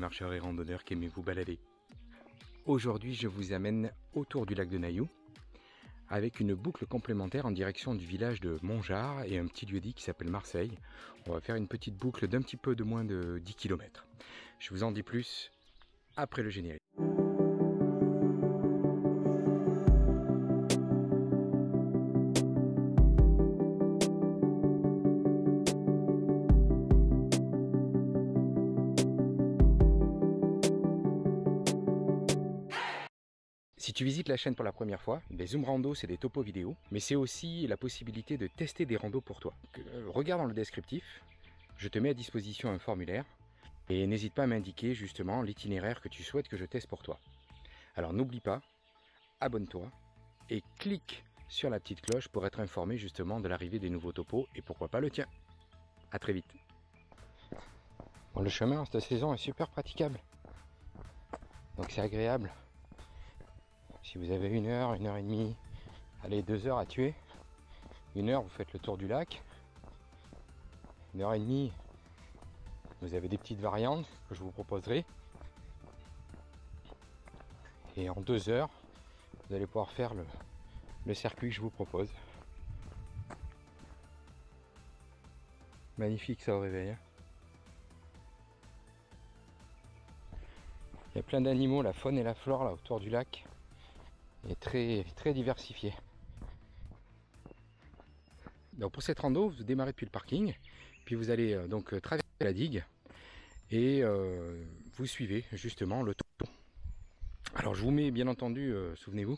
marcheurs et randonneurs qui aimez vous balader. Aujourd'hui, je vous amène autour du lac de Nailloux avec une boucle complémentaire en direction du village de Montgeard et un petit lieu-dit qui s'appelle Marseille. On va faire une petite boucle d'un petit peu de moins de 10 km. Je vous en dis plus après le générique. Si tu visites la chaîne pour la première fois, les Zoom Rando c'est des topos vidéo, mais c'est aussi la possibilité de tester des randos pour toi. Regarde dans le descriptif, je te mets à disposition un formulaire et n'hésite pas à m'indiquer justement l'itinéraire que tu souhaites que je teste pour toi. Alors n'oublie pas, abonne-toi et clique sur la petite cloche pour être informé justement de l'arrivée des nouveaux topos et pourquoi pas le tien. A très vite. Bon, le chemin en cette saison est super praticable, donc c'est agréable. Si vous avez 1 heure, 1 heure et demie, allez 2 heures à tuer. 1 heure, vous faites le tour du lac. 1 heure et demie, vous avez des petites variantes que je vous proposerai. Et en 2 heures, vous allez pouvoir faire le circuit que je vous propose. Magnifique ça au réveil. Il y a plein d'animaux, la faune et la flore là autour du lac. Est très diversifié. Donc pour cette rando, vous démarrez depuis le parking, puis vous allez donc traverser la digue et vous suivez justement le topo. Alors je vous mets bien entendu, souvenez-vous,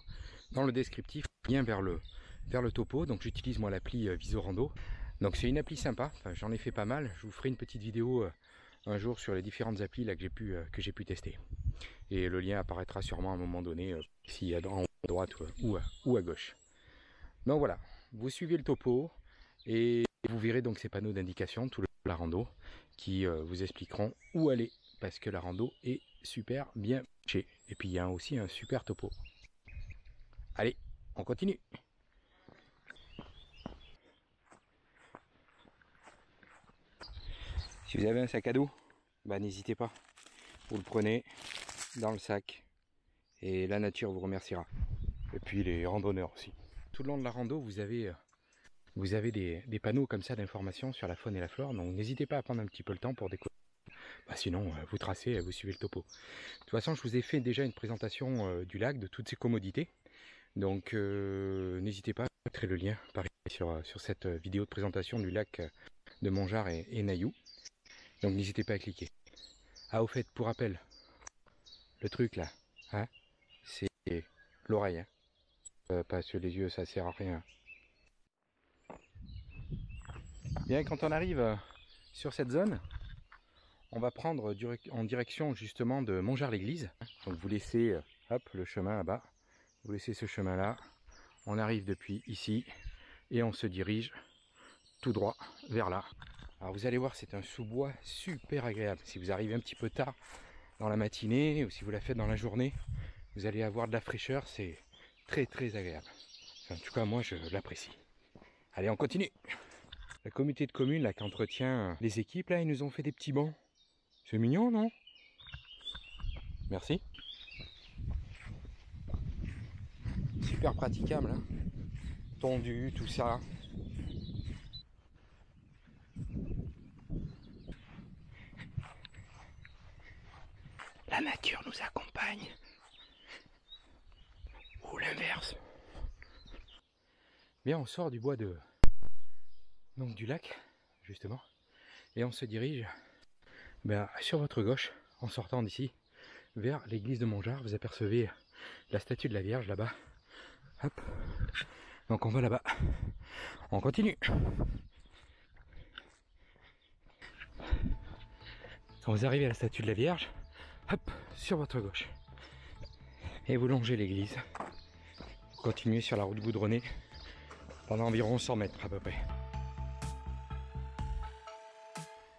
dans le descriptif, lien vers le topo. Donc j'utilise moi l'appli Visorando. Donc c'est une appli sympa, enfin, j'en ai fait pas mal. Je vous ferai une petite vidéo un jour sur les différentes applis là, que j'ai pu tester. Et le lien apparaîtra sûrement à un moment donné ici en haut à droite ou à gauche. Donc voilà, vous suivez le topo et vous verrez donc ces panneaux d'indication tout le long de la rando qui vous expliqueront où aller parce que la rando est super bien fichée. Et puis il y a aussi un super topo. Allez, on continue. Si vous avez un sac à dos, bah n'hésitez pas, vous le prenez dans le sac et la nature vous remerciera. Et puis les randonneurs aussi. Tout le long de la rando, vous avez des panneaux comme ça d'informations sur la faune et la flore, donc n'hésitez pas à prendre un petit peu le temps pour découvrir. Bah sinon, vous tracez, vous suivez le topo. De toute façon, je vous ai fait déjà une présentation du lac, de toutes ses commodités. Donc n'hésitez pas à mettre le lien par ici sur cette vidéo de présentation du lac de Montgeard et Nailloux. Donc n'hésitez pas à cliquer. Ah au fait, pour rappel, le truc là, hein, c'est l'oreille. Hein. Pas sur les yeux, ça sert à rien. Bien, quand on arrive sur cette zone, on va prendre en direction justement de Montgeard-l'Église. Donc vous laissez hop, le chemin là-bas, vous laissez ce chemin là, on arrive depuis ici et on se dirige tout droit vers là. Alors vous allez voir, c'est un sous-bois super agréable. Si vous arrivez un petit peu tard dans la matinée ou si vous la faites dans la journée, vous allez avoir de la fraîcheur, c'est très agréable. Enfin, en tout cas, moi je l'apprécie. Allez, on continue. La communauté de communes là qui entretient les équipes, là, ils nous ont fait des petits bancs. C'est mignon, non? Merci. Super praticable, hein. Tondu, tout ça. La nature nous accompagne. Ou l'inverse. Bien, on sort du bois donc du lac, justement. Et on se dirige sur votre gauche, en sortant d'ici, vers l'église de Montgeard. Vous apercevez la statue de la Vierge là-bas. Hop. Donc on va là-bas. On continue. Quand vous arrivez à la statue de la Vierge, hop, sur votre gauche. Et vous longez l'église. Vous continuez sur la route goudronnée pendant environ 100 mètres à peu près.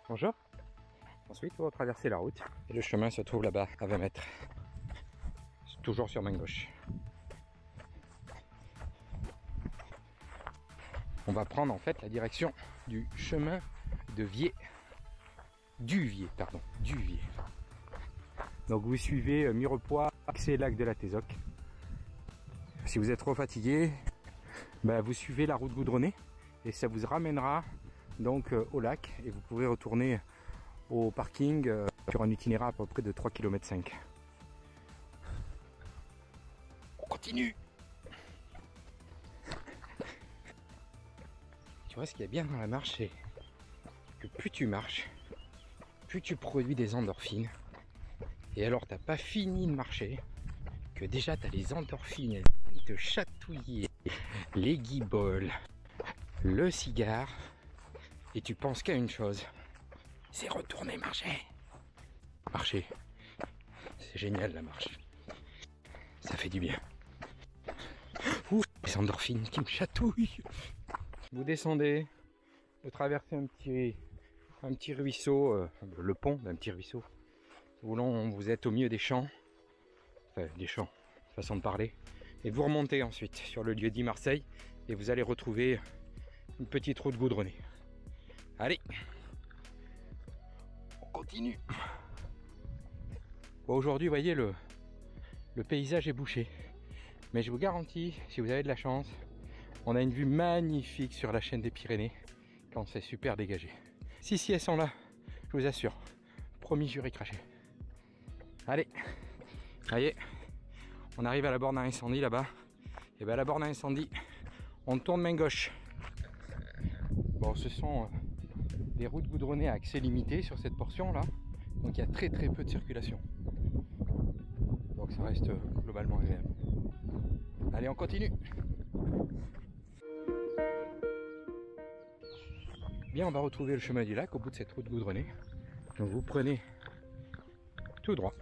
Bonjour. Ensuite, vous traversez la route et le chemin se trouve là-bas à 20 mètres. Toujours sur main gauche. On va prendre en fait la direction du chemin de Vier. Du Vier. Donc vous suivez Mirepoix, accès lac de la Tézoc. Si vous êtes trop fatigué, vous suivez la route goudronnée et ça vous ramènera donc au lac et vous pourrez retourner au parking sur un itinéraire à peu près de 3,5 km. On continue. Tu vois, ce qu'il y a bien dans la marche, c'est que plus tu marches, plus tu produis des endorphines. Et alors t'as pas fini de marcher, que déjà t'as les endorphines te chatouiller les guiboles, le cigare, et tu penses qu'à une chose, c'est retourner marcher. Marcher, c'est génial la marche, ça fait du bien. Ouh, les endorphines qui me chatouillent. Vous descendez, vous traversez un petit ruisseau, le pont d'un petit ruisseau. Vous êtes au milieu des champs, enfin des champs, façon de parler, et vous remontez ensuite sur le lieu dit Marseille et vous allez retrouver une petite route goudronnée. Allez, on continue. Bon, aujourd'hui, vous voyez, le paysage est bouché, mais je vous garantis, si vous avez de la chance, on a une vue magnifique sur la chaîne des Pyrénées quand c'est super dégagé. Si elles sont là, je vous assure, promis, juré, craché. Allez, ça y est, on arrive à la borne à incendie là-bas. Et bien à la borne à incendie, on tourne main gauche. Bon, ce sont des routes goudronnées à accès limité sur cette portion là, donc il y a très peu de circulation. Donc ça reste globalement agréable. Allez, on continue. Bien, on va retrouver le chemin du lac au bout de cette route goudronnée. Donc vous prenez tout droit.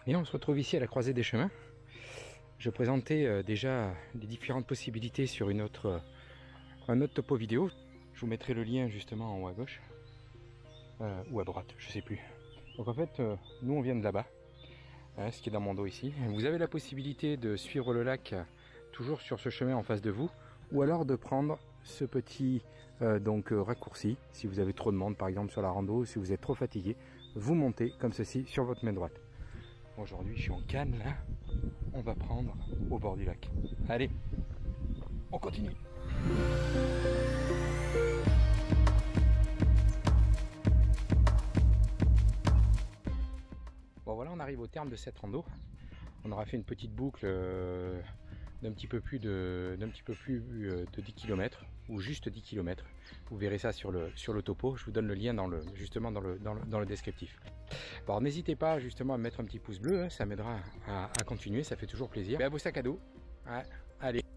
Et on se retrouve ici à la croisée des chemins. Je présentais déjà les différentes possibilités sur un autre topo vidéo. Je vous mettrai le lien justement en haut à gauche. Ou à droite, je sais plus. Donc en fait, nous on vient de là-bas. Ce qui est dans mon dos ici. Vous avez la possibilité de suivre le lac toujours sur ce chemin en face de vous, ou alors de prendre ce petit raccourci. Si vous avez trop de monde par exemple sur la rando, si vous êtes trop fatigué, vous montez comme ceci sur votre main droite. Aujourd'hui je suis en canne là, on va prendre au bord du lac. Allez, on continue. Bon voilà, on arrive au terme de cette rando. On aura fait une petite boucle d'un petit peu plus de 10 km ou juste 10 km. Vous verrez ça sur le topo. Je vous donne le lien justement dans le descriptif. Bon, n'hésitez pas justement à mettre un petit pouce bleu, hein, ça m'aidera à continuer, ça fait toujours plaisir. Et à vos sacs à dos. Ouais,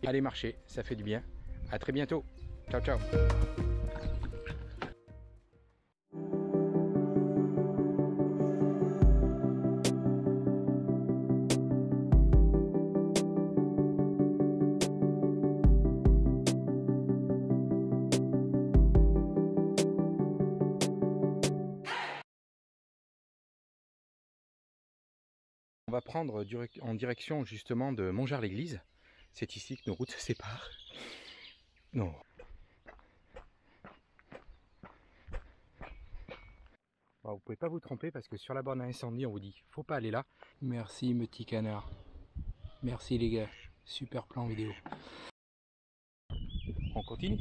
allez marcher, ça fait du bien. À très bientôt. Ciao ciao. On va prendre en direction justement de Montgeard-l'Église. C'est ici que nos routes se séparent. Non. Bon, vous pouvez pas vous tromper parce que sur la borne à incendie, on vous dit faut pas aller là. Merci mes petits canards. Merci les gars. Super plan vidéo. On continue.